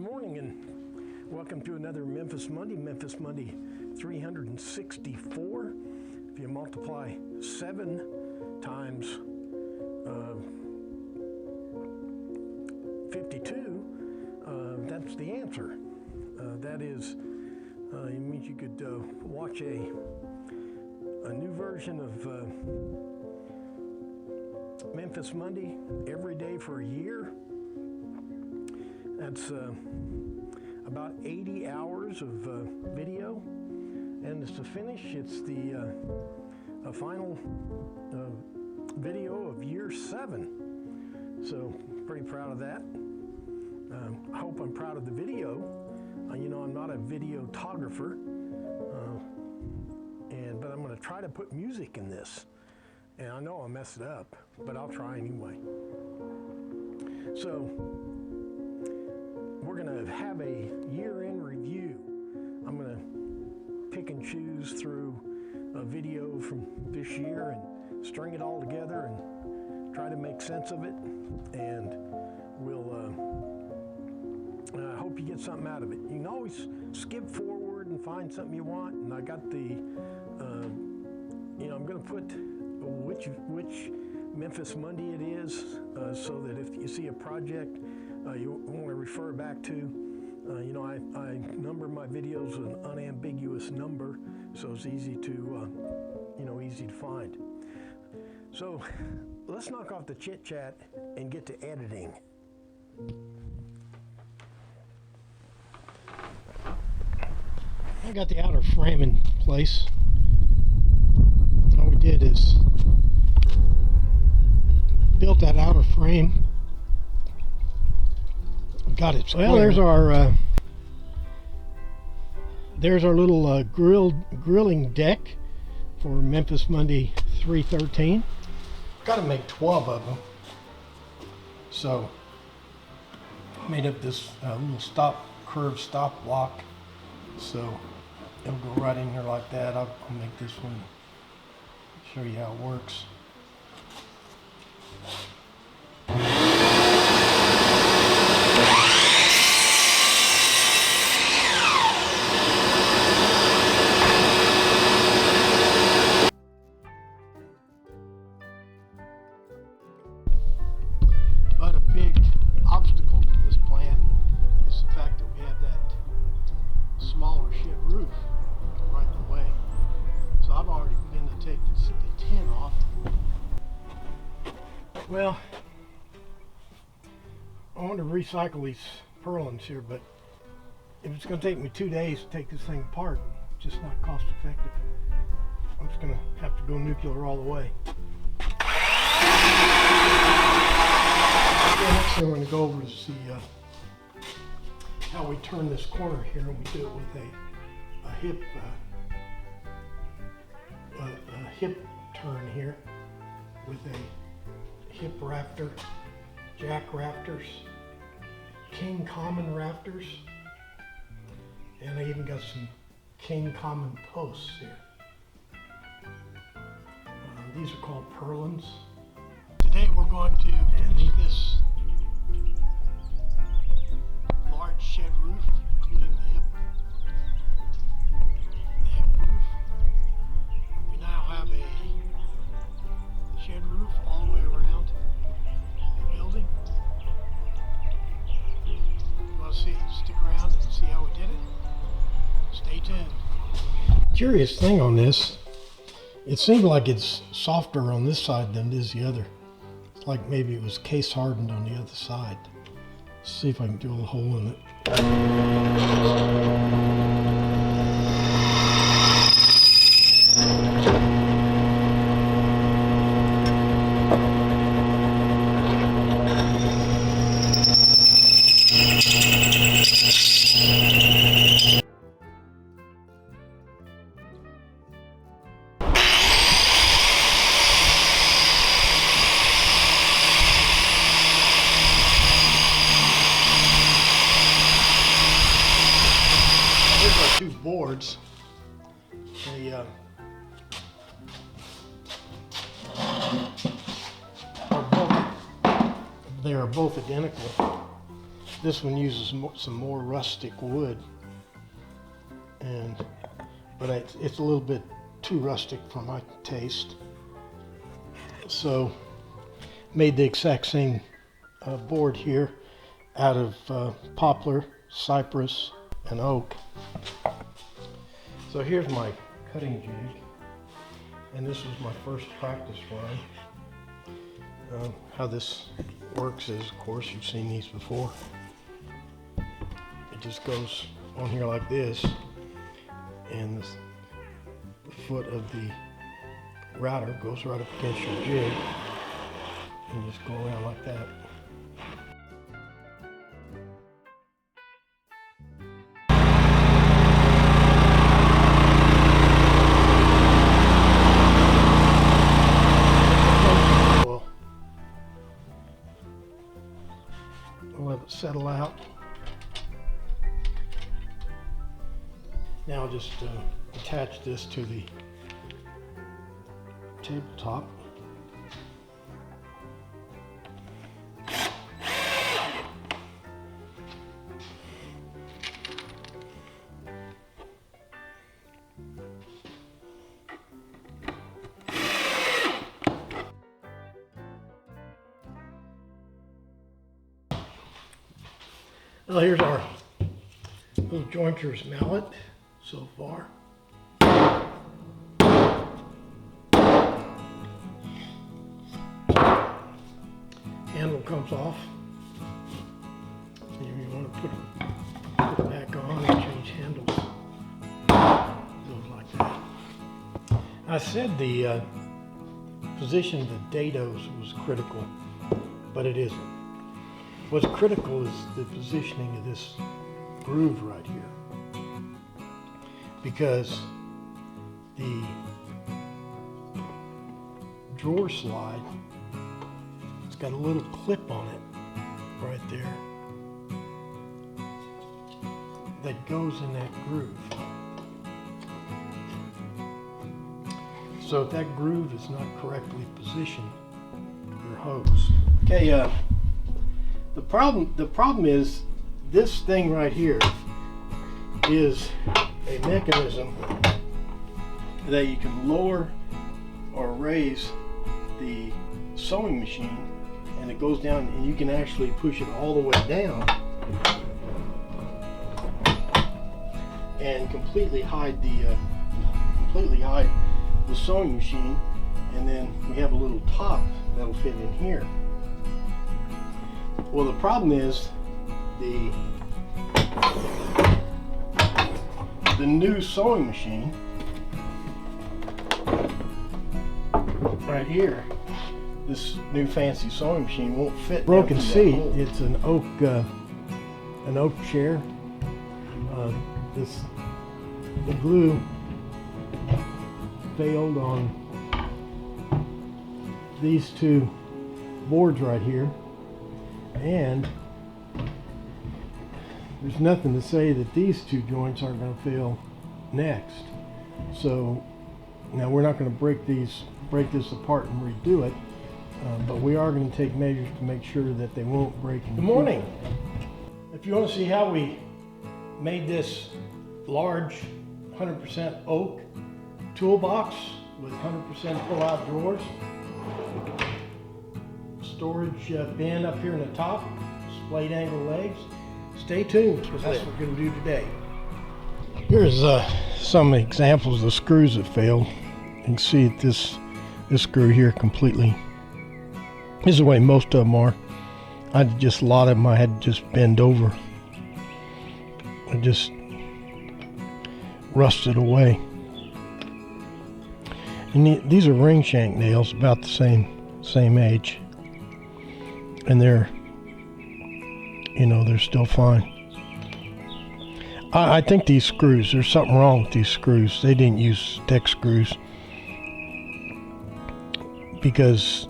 morning and welcome to another Memphis Monday 364. If you multiply 7 times 52, that's the answer. That is, it means you could watch a new version of Memphis Monday every day for a year. That's about 80 hours of video, and to finish, it's the final video of year 7. So pretty proud of that. I hope I'm proud of the video. You know, I'm not a videographer, but I'm going to try to put music in this. And I know I'll mess it up, but I'll try anyway. So we're going to have a year-end review. I'm going to pick and choose through a video from this year and string it all together and try to make sense of it. And we'll I hope you get something out of it. You can always skip forward and find something you want. And I got the, I'm going to put which Memphis Monday it is, so that if you see a project you want to refer back to, I number my videos with an unambiguous number, so it's easy to, easy to find. So let's knock off the chit chat and get to editing. I got the outer frame in place. All we did is built that outer frame. Got it square. Well, there's our little grilling deck for Memphis Monday 313. Got to make 12 of them. So I made up this little curved stop block. So it'll go right in here like that. I'll make this one, show you how it works. But a big obstacle to this plan is the fact that we have that smaller shed roof right in the way. So I've already begun to take the tin off. Well, I want to recycle these purlins here, but if it's going to take me 2 days to take this thing apart, it's just not cost effective. I'm just going to have to go nuclear all the way. The next thing I'm going to go over is how we turn this corner here, and we do it with a hip turn here with a hip rafter, jack rafters, king common rafters, and I even got some king common posts here. These are called purlins. Today we're going to finish this large shed roof, including the hip roof. We now have a shed roof all the way around the building. You want to stick around and see how we did it? Stay tuned. Curious thing on this, it seemed like it's softer on this side than it is the other. It's like maybe it was case hardened on the other side. Let's see if I can drill a hole in it. Two boards. They are both identical. This one uses some more rustic wood, but it's a little bit too rustic for my taste. So made the exact same board here out of poplar, cypress, and oak. So here's my cutting jig, and this was my first practice run. How this works is, of course, you've seen these before. It just goes on here like this, and the foot of the router goes right up against your jig, and just go around like that. We'll let it settle out. Now I'll just attach this to the tabletop. Well, here's our little jointer's mallet so far. Handle comes off. You want to put it back on and change handles. Goes like that. I said the position of the dados was critical, but it isn't. What's critical is the positioning of this groove right here, because the drawer slide, it's got a little clip on it right there that goes in that groove. So if that groove is not correctly positioned, you're hosed. Okay, the problem is this thing right here is a mechanism that you can lower or raise the sewing machine, and it goes down, and you can actually push it all the way down and completely hide the sewing machine, and then we have a little top that'll fit in here. Well, the problem is the new sewing machine right here, this new fancy sewing machine won't fit. Broken seat. It's an oak chair. The glue failed on these two boards right here, and there's nothing to say that these two joints aren't going to fail next. So now we're not going to break this apart and redo it, but we are going to take measures to make sure that they won't break. Good morning. If you want to see how we made this large 100% oak toolbox with 100% pull-out drawers, storage bin up here in the top, splayed angle legs, stay tuned, because that's what we're going to do today. Here's some examples of screws that failed. You can see that this screw here completely, this is the way most of them are. A lot of them I had to just bend over. It just rusted away. And these are ring shank nails, about the same age, and they're still fine. I think these screws, there's something wrong with these screws. They didn't use deck screws, because,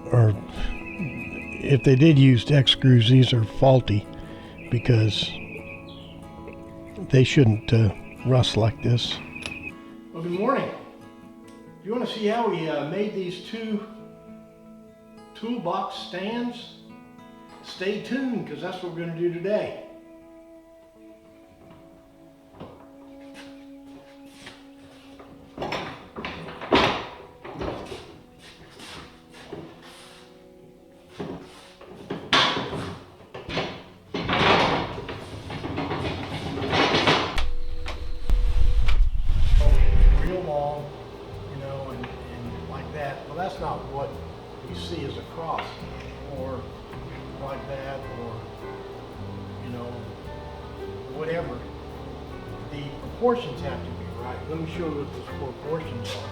or if they did use deck screws, these are faulty, because they shouldn't rust like this. Well, good morning. You want to see how we made these two toolbox stands? Stay tuned, because that's what we're going to do today. Real long, you know, and like that. Well, that's not what you see as a cross, or like that, or, you know, whatever. The proportions have to be right. Let me show you what those proportions are.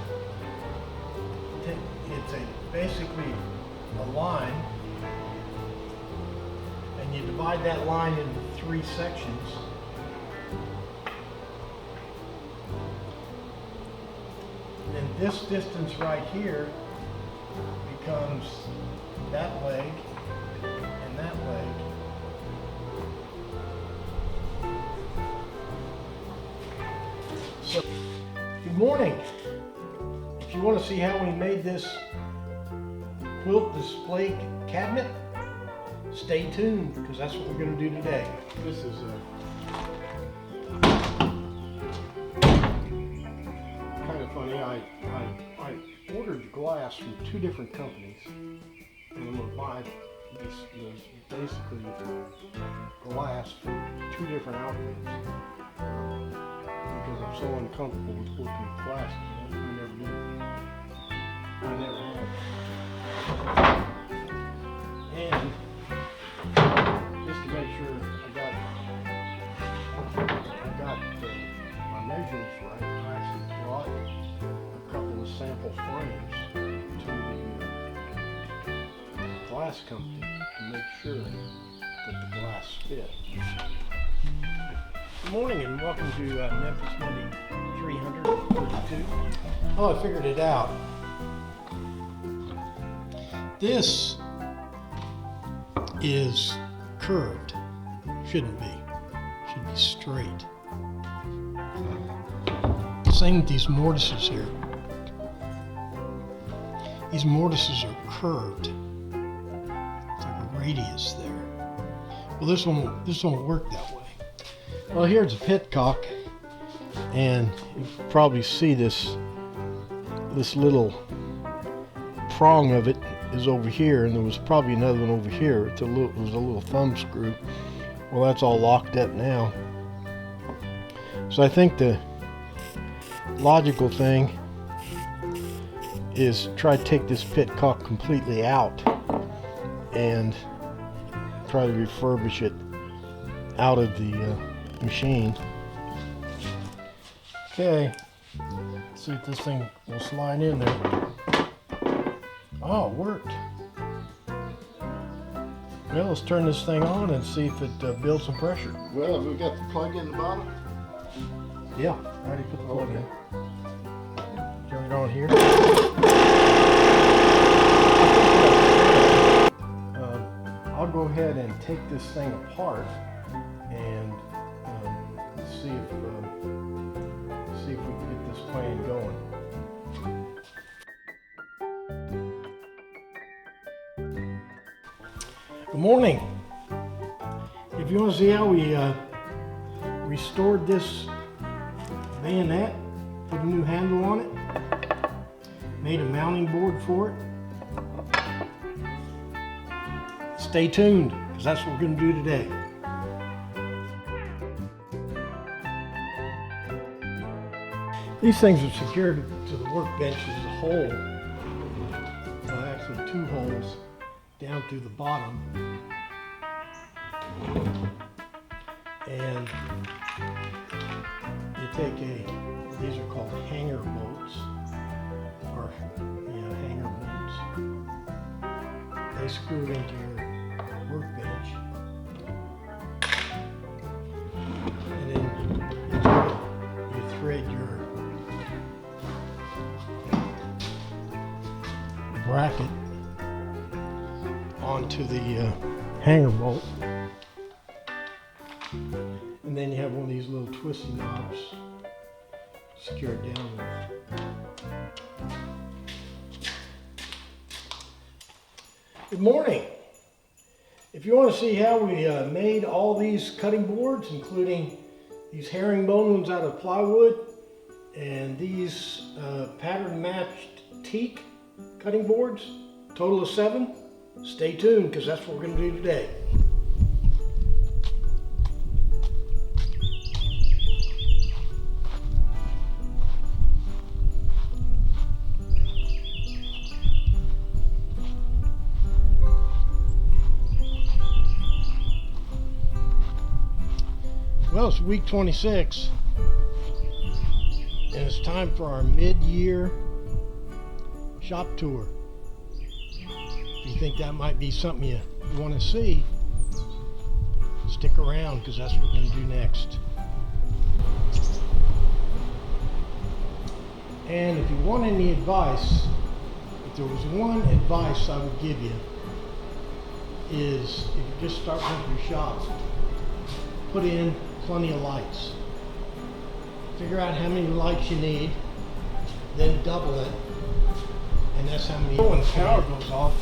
It's basically a line, and you divide that line into 3 sections. And this distance right here becomes that leg and that leg. So, good morning. If you want to see how we made this quilt display cabinet, stay tuned, because that's what we're going to do today. This is kind of funny. I ordered glass from 2 different companies, and I'm going to buy this basically glass for 2 different outfits, because I'm so uncomfortable with working with glass. I never do. I never have. And just to make sure I got my measurements right, I actually brought a couple of sample frames to the glass company to make sure that the glass fit. Good morning and welcome to Memphis Monday 332. Oh, I figured it out. This is curved. Shouldn't be. Should be straight. Same with these mortises here. These mortises are curved. It's like a radius there. Well, this won't work that way. Well, here's a pitcock, and you can probably see this little prong of it is over here, and there was probably another one over here. It was a little thumb screw. Well, that's all locked up now. So I think the logical thing is try to take this pitcock completely out and try to refurbish it out of the machine. Okay, let's see if this thing will slide in there. Oh, it worked. Well, let's turn this thing on and see if it builds some pressure. Well, have we got the plug in the bottom? Yeah, I already put the plug in. Turn it on here. I'll go ahead and take this thing apart and see if we can get this plane going. Good morning. If you want to see how we restored this bayonet, put a new handle on it, made a mounting board for it, stay tuned, because that's what we're going to do today. These things are secured to the workbench. There's a hole, actually 2 holes down through the bottom, and you take these are called hanger bolts, or hanger bolts. They screw into your workbench, and then you thread your bracket onto the hanger bolt, and then you have one of these little twisty knobs secured down with. Good morning. If If you want to see how we made all these cutting boards, including these herringbone ones out of plywood and these pattern matched teak cutting boards, total of 7, stay tuned because that's what we're going to do today. Well, it's week 26, and it's time for our mid-year shop tour. If you think that might be something you want to see, stick around because that's what we're going to do next. And if you want any advice, if there was one advice I would give you, is if you just start with your shops, put in plenty of lights. Figure out how many lights you need, then double it, and that's how many. When the power goes off,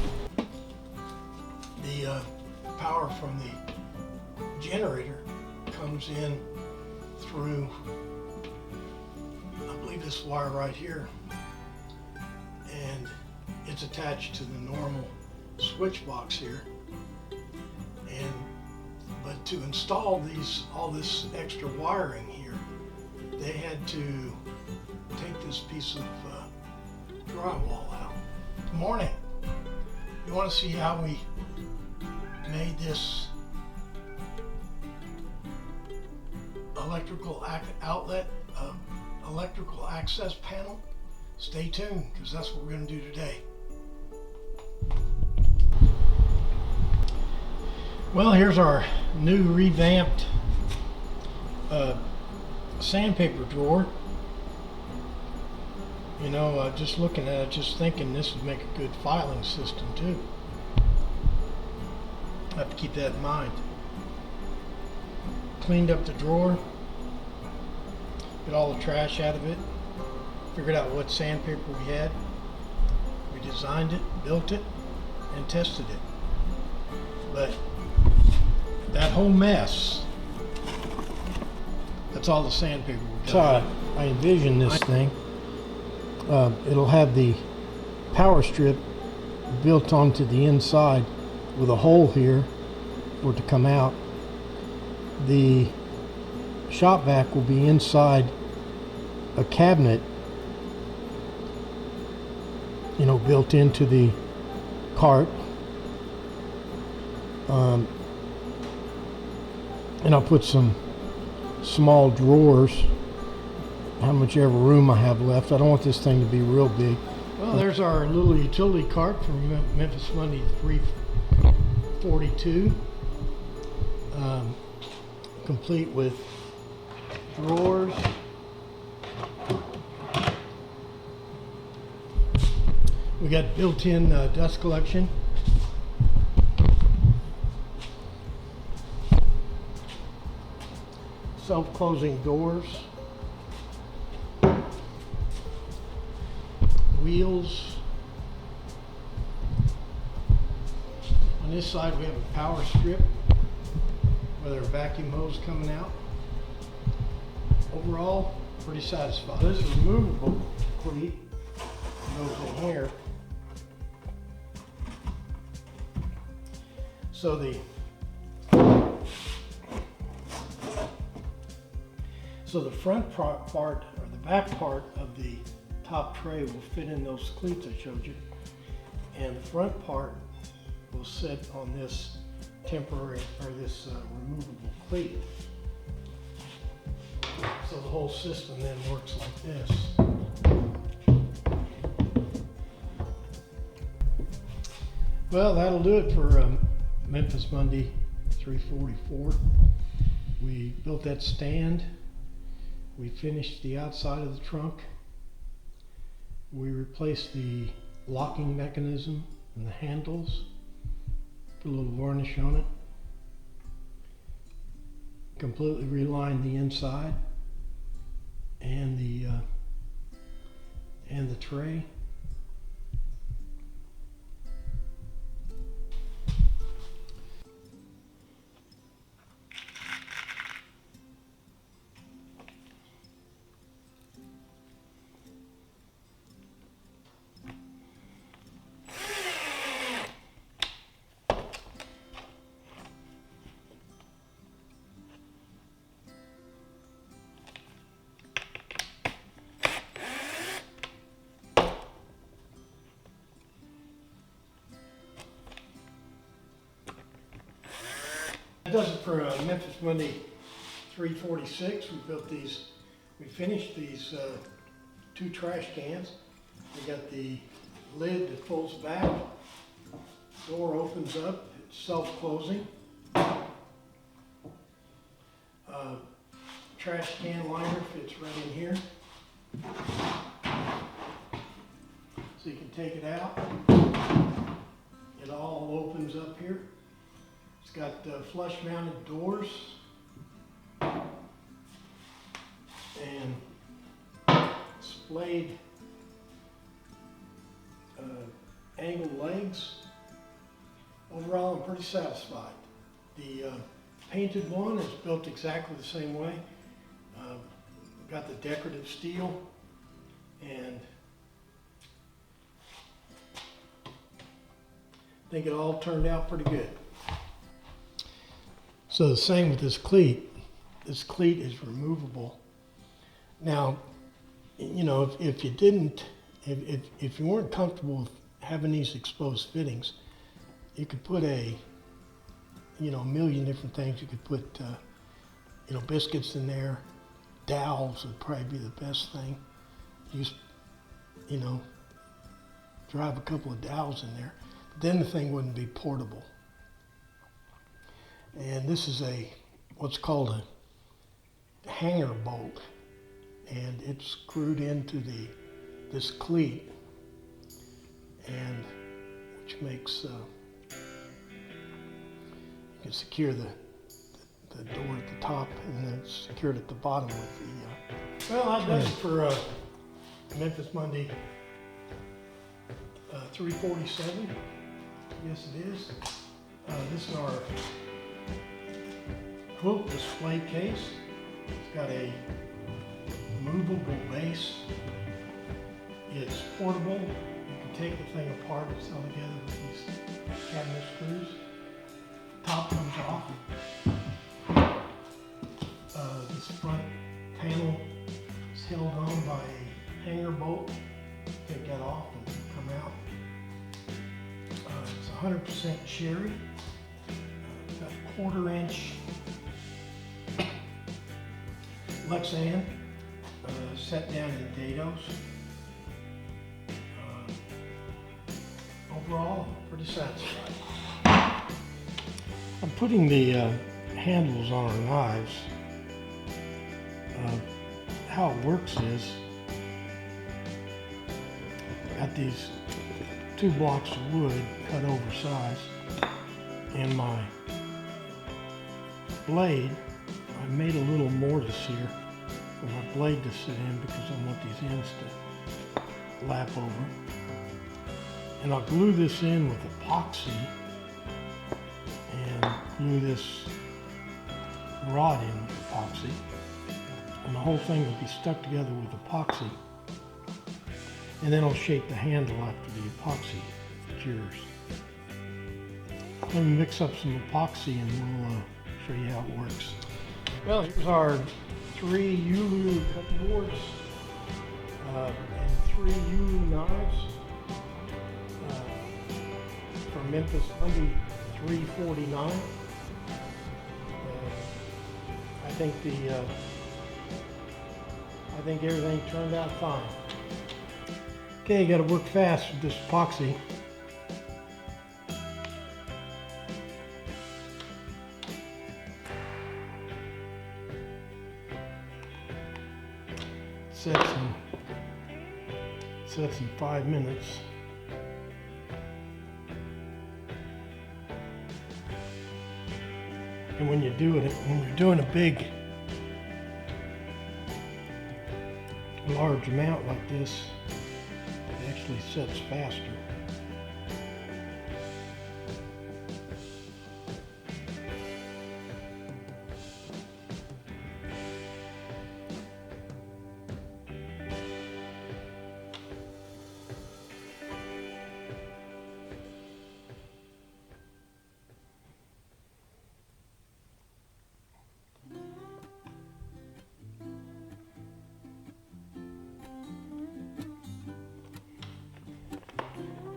the power from the generator comes in through, I believe, this wire right here, and it's attached to the normal switch box here. But to install all this extra wiring here, they had to take this piece of drywall out. Good morning. You want to see how we made this electrical outlet, electrical access panel? Stay tuned because that's what we're going to do today. Well, here's our new revamped sandpaper drawer. You know, just looking at it, just thinking this would make a good filing system too. I have to keep that in mind. Cleaned up the drawer, get all the trash out of it, figured out what sandpaper we had. We designed it, built it, and tested it. But that whole mess, that's all the sandpaper we got. So I envision this thing. It'll have the power strip built onto the inside with a hole here for it to come out. The shop vac will be inside a cabinet, you know, built into the cart. And I'll put some small drawers, how much ever room I have left. I don't want this thing to be real big. Well, there's our little utility cart from Memphis Monday 342, complete with drawers. We got built-in dust collection. Self-closing doors, wheels. On this side we have a power strip with our vacuum hose coming out. Overall, pretty satisfied. This removable cleat goes in here. So the front part, or the back part of the top tray will fit in those cleats I showed you. And the front part will sit on this temporary, or this removable cleat. So the whole system then works like this. Well, that'll do it for Memphis Monday 344. We built that stand. We finished the outside of the trunk. We replaced the locking mechanism and the handles. Put a little varnish on it. Completely relined the inside and the tray. That does it for Memphis Monday 346. We finished these 2 trash cans. We got the lid that folds back, door opens up, it's self-closing. Trash can liner fits right in here. So you can take it out. It all opens up here. It's got flush mounted doors and splayed angled legs. Overall, I'm pretty satisfied. The painted one is built exactly the same way. Got the decorative steel, and I think it all turned out pretty good. So the same with this cleat. This cleat is removable. Now, you know, if you weren't comfortable with having these exposed fittings, you could put a million different things. You could put biscuits in there. Dowels would probably be the best thing. Drive a couple of dowels in there. But then the thing wouldn't be portable. And this is what's called a hanger bolt, and it's screwed into this cleat, and which makes you can secure the door at the top, and then it's secured at the bottom with the. Well, that does it for Memphis Monday 347. Yes, it is. This is our quilt display case. It's got a movable base. It's portable. You can take the thing apart. It's held together with these cabinet screws. Top comes off. This front panel is held on by a hanger bolt. Take that off and come out. It's 100% cherry. Got a 1/4 inch Lexan set down in dados. Overall, pretty satisfied. I'm putting the handles on our knives. How it works is, got these 2 blocks of wood cut oversized, and my blade, I made a little mortise here for my blade to sit in because I want these ends to lap over. And I'll glue this in with epoxy and glue this rod in with epoxy. And the whole thing will be stuck together with epoxy. And then I'll shape the handle after the epoxy cures. Let me mix up some epoxy and we'll show you how it works. Well, here's our 3 Ulu cutting boards and 3 Ulu knives for Memphis Monday 349. I think everything turned out fine. Okay, you got to work fast with this epoxy. Sets in 5 minutes. And when you're doing a big, large amount like this, it actually sets faster.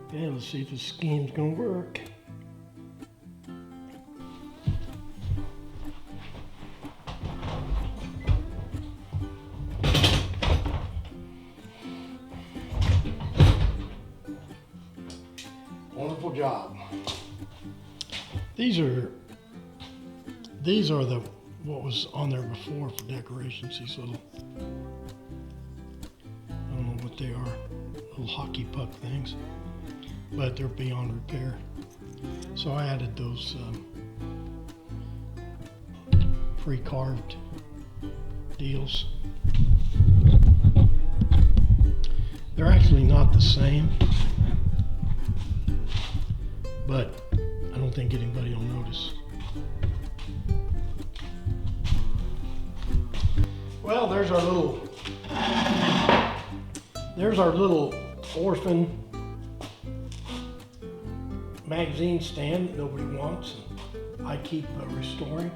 Okay, let's see if this scheme's gonna work. These are the what was on there before for decorations. These little, I don't know what they are, little hockey puck things, but they're beyond repair. So I added those pre-carved deals. They're actually not the same, but I don't think anybody will notice. Well, there's our little orphan magazine stand that nobody wants, and I keep restoring.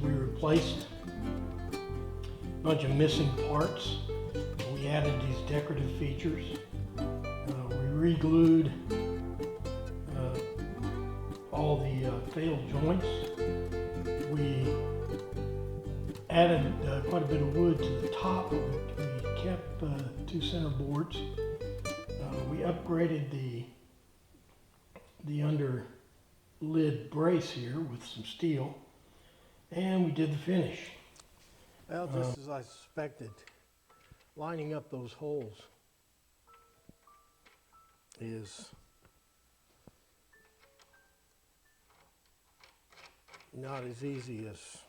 We replaced a bunch of missing parts. We added these decorative features. We re-glued all the failed joints. We added quite a bit of wood to the top. We kept 2 center boards. We upgraded the under lid brace here with some steel, and we did the finish. Well, just as I suspected, lining up those holes is not as easy as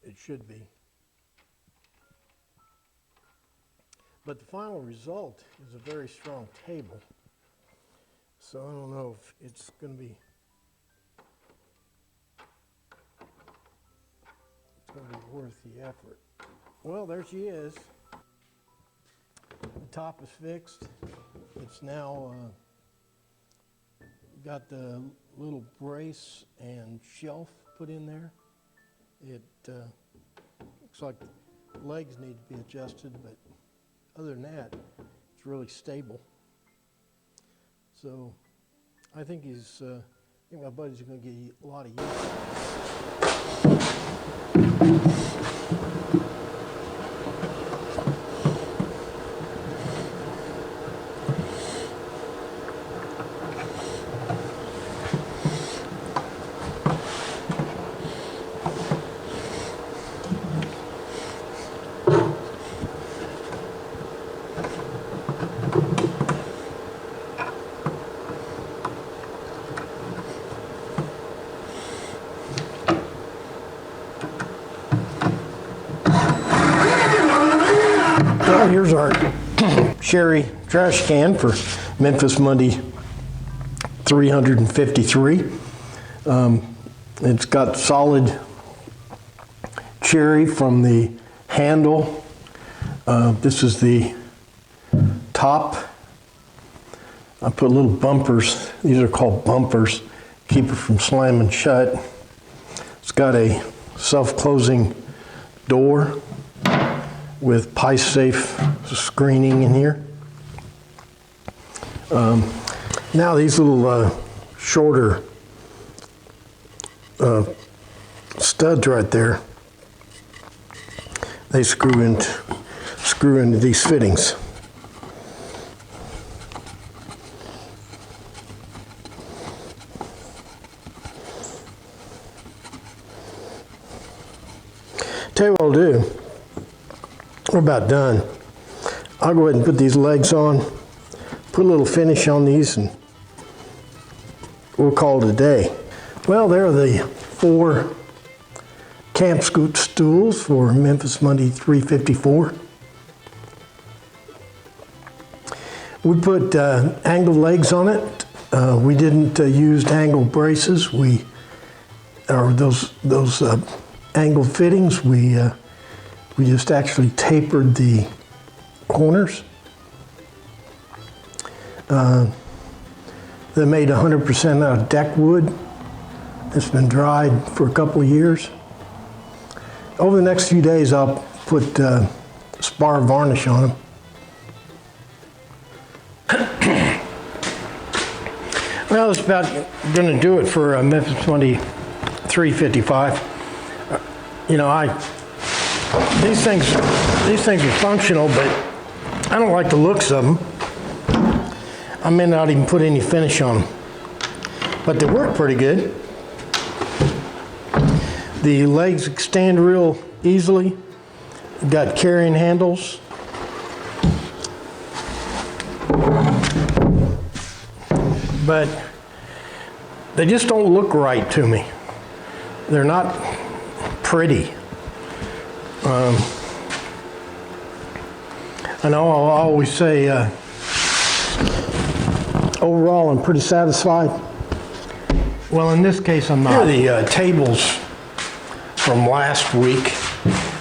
it should be. But the final result is a very strong table. So I don't know if it's going to be worth the effort. Well, there she is. The top is fixed. It's now got the little brace and shelf put in there. It looks like the legs need to be adjusted, but other than that, it's really stable. So I think I think my buddy's going to get a lot of use. Well, here's our cherry trash can for Memphis Monday 353. It's got solid cherry from the handle. This is the top. I put little bumpers. These are called bumpers. Keep it from slamming shut. It's got a self-closing door with PieSafe screening in here. Now these little shorter studs right there, they screw into these fittings. Tell you what I'll do. We're about done. I'll go ahead and put these legs on, put a little finish on these, and we'll call it a day. Well, there are the 4 camp scoot stools for Memphis Monday 354. We put angled legs on it. We didn't use angled braces. Those angled fittings. We just actually tapered the corners. They're made 100% out of deck wood. It's been dried for a couple of years. Over the next few days, I'll put spar varnish on them. Well, that's about going to do it for Memphis Monday 355. These things are functional, but I don't like the looks of them. I may not even put any finish on them. but they work pretty good. The legs extend real easily. Got carrying handles. But they just don't look right to me. They're not pretty. I know I'll always say, overall, I'm pretty satisfied. Well, in this case, I'm not. Here are the tables from last week.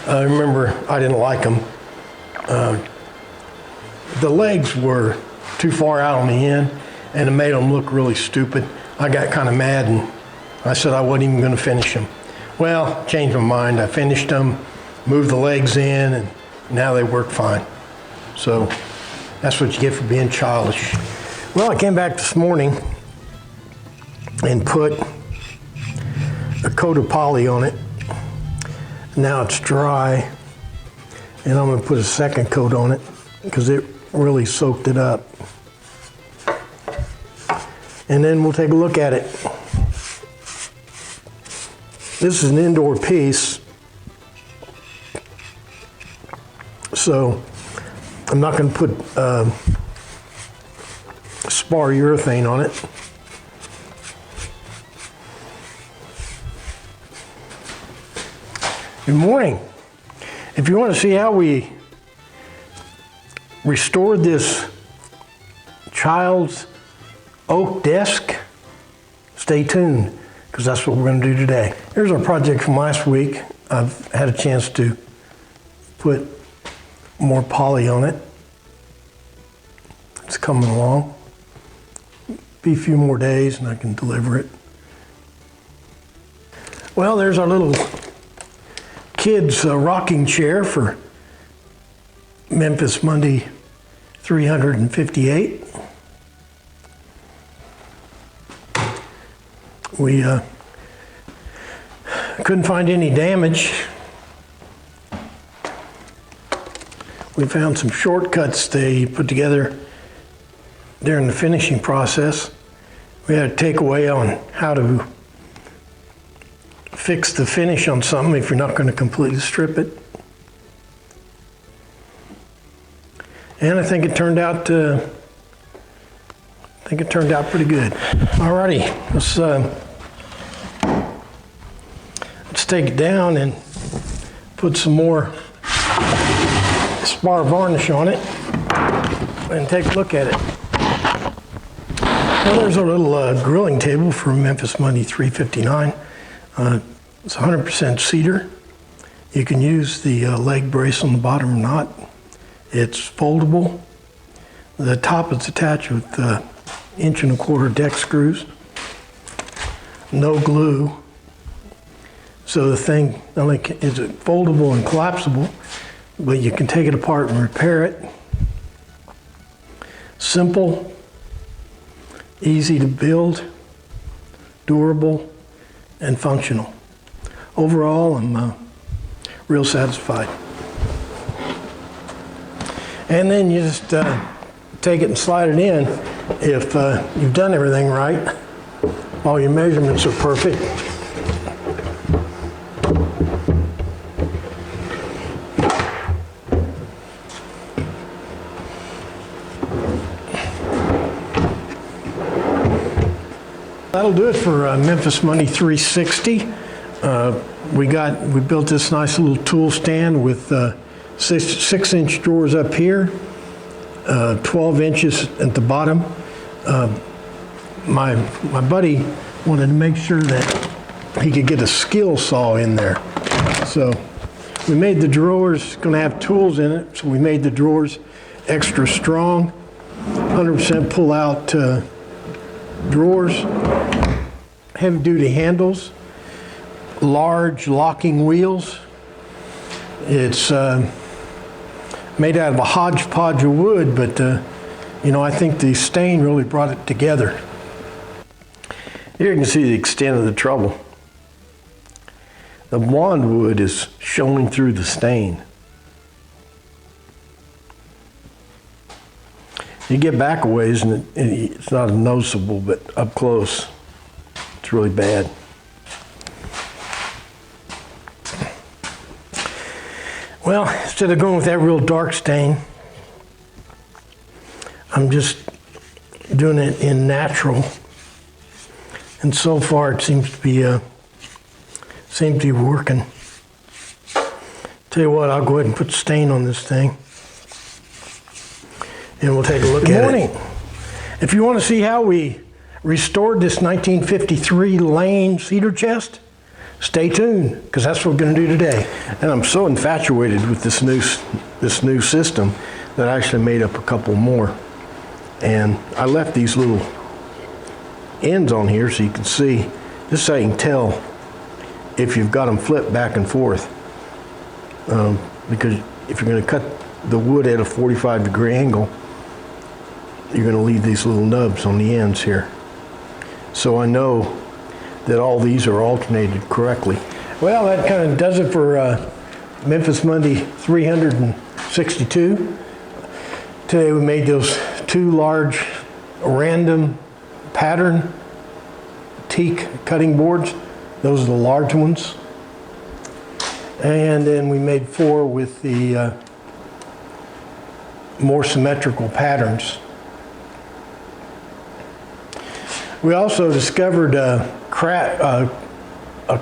Remember, I didn't like them. The legs were too far out on the end, and it made them look really stupid. I got kind of mad, and I said I wasn't even going to finish them. Well, changed my mind. I finished them, moved the legs in, and now they work fine. So that's what you get for being childish. Well, I came back this morning and put a coat of poly on it. Now it's dry, and I'm going to put a second coat on it because it really soaked it up. And then we'll take a look at it. This is an indoor piece, so I'm not going to put spar urethane on it. Good morning. If you want to see how we restored this child's oak desk, stay tuned, because that's what we're going to do today. Here's our project from last week. I've had a chance to put more poly on it. It's coming along. Be a few more days and I can deliver it. Well, there's our little kids rocking chair for Memphis Monday 358. We couldn't find any damage. We found some shortcuts they put together during the finishing process. We had a takeaway on how to fix the finish on something if you're not going to completely strip it. And I think it turned out pretty good. Alrighty, let's take it down and put some more spar varnish on it and take a look at it. Well, there's a little grilling table for Memphis Monday 359. It's 100% cedar. You can use the leg brace on the bottom or not. It's foldable. The top is attached with 1.25" deck screws. No glue. So the thing not only is it foldable and collapsible, but you can take it apart and repair it. Simple, easy to build, durable, and functional. Overall, I'm real satisfied. And then you just take it and slide it in if you've done everything right. All your measurements are perfect. That'll do it for Memphis Monday 360. We built this nice little tool stand with 6-inch drawers up here, 12 inches at the bottom. My buddy wanted to make sure that he could get a skill saw in there. So we made the drawers, going to have tools in it, so we made the drawers extra strong, 100% pull out drawers, heavy duty handles, large locking wheels. It's made out of a hodgepodge of wood, but I think the stain really brought it together. Here you can see the extent of the trouble. The blonde wood is showing through the stain. You get back a ways and it's not noticeable, but up close, It's really bad. Well, instead of going with that real dark stain, I'm just doing it in natural. And so far it seems to be working. Tell you what, I'll go ahead and put stain on this thing. And we'll take a look at it. Good morning. If you want to see how we restored this 1953 Lane cedar chest, stay tuned, because that's what we're going to do today. And I'm so infatuated with this new system that I actually made up a couple more. And I left these little ends on here so you can see. This is how you can tell if you've got them flipped back and forth. Because if you're going to cut the wood at a 45-degree angle, you're going to leave these little nubs on the ends here. So I know that all these are alternated correctly. Well, that kind of does it for Memphis Monday 362. Today we made those 2 large random pattern teak cutting boards. Those are the large ones. And then we made 4 with the more symmetrical patterns. We also discovered a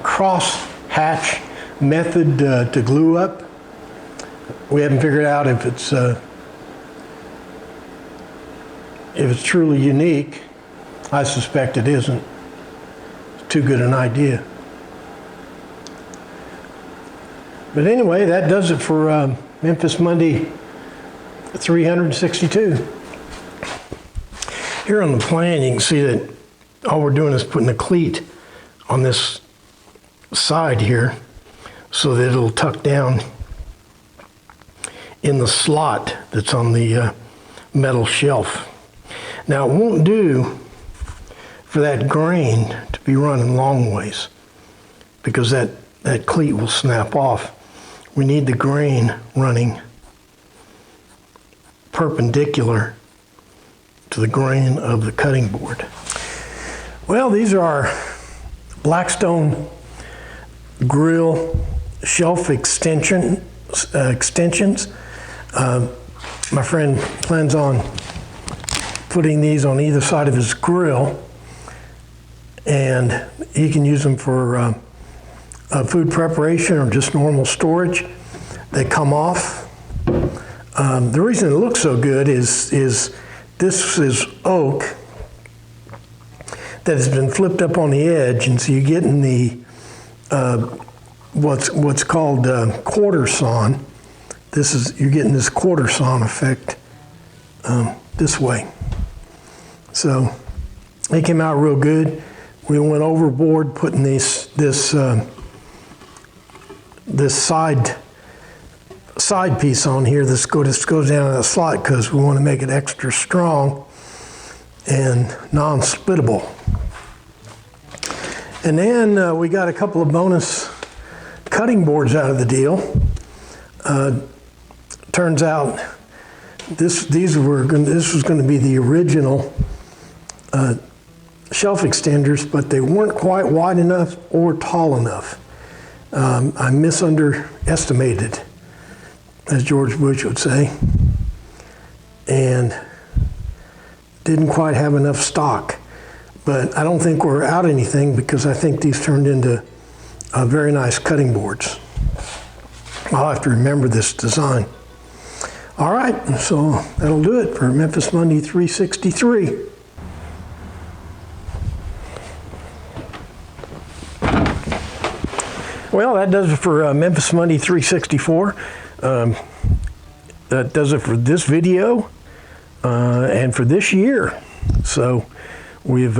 cross hatch method to glue up. We haven't figured out if it's truly unique. I suspect it isn't. It's too good an idea. But anyway, that does it for Memphis Monday 362. Here on the plan, you can see that all we're doing is putting a cleat on this side here so that it'll tuck down in the slot that's on the metal shelf. Now, it won't do for that grain to be running long ways because that cleat will snap off. We need the grain running perpendicular to the grain of the cutting board. Well, these are our Blackstone grill shelf extensions. My friend plans on putting these on either side of his grill, and he can use them for food preparation or just normal storage. They come off. The reason it looks so good is this is oak that has been flipped up on the edge, and so you're getting the what's called quarter sawn. You're getting this quarter sawn effect this way. So they came out real good. We went overboard putting this side piece on here. This goes down in the slot because we want to make it extra strong and non-splittable. And then we got a couple of bonus cutting boards out of the deal. Turns out this was going to be the original shelf extenders, but they weren't quite wide enough or tall enough. I misunderestimated, as George Bush would say, and didn't quite have enough stock. But I don't think we're out anything because I think these turned into very nice cutting boards. I'll have to remember this design. All right, so that'll do it for Memphis Monday 363. Well, that does it for Memphis Monday 364. That does it for this video and for this year. So we've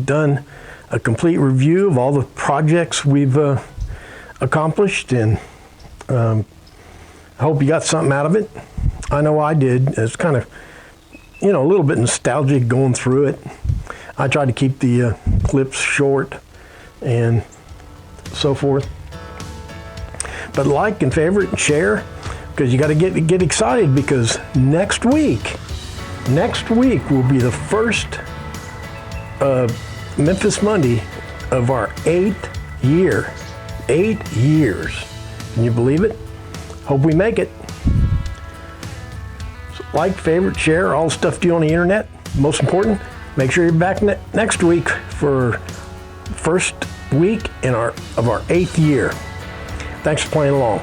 done a complete review of all the projects we've accomplished, and I hope you got something out of it. I know I did. It's kind of, a little bit nostalgic going through it. I tried to keep the clips short and so forth. But like and favorite and share, because you got to get excited, because next week will be the first Memphis Monday of our 8th year. 8 years. Can you believe it? Hope we make it. So like, favorite, share, all the stuff to do on the internet. Most important, make sure you're back next week for first week of our 8th year. Thanks for playing along.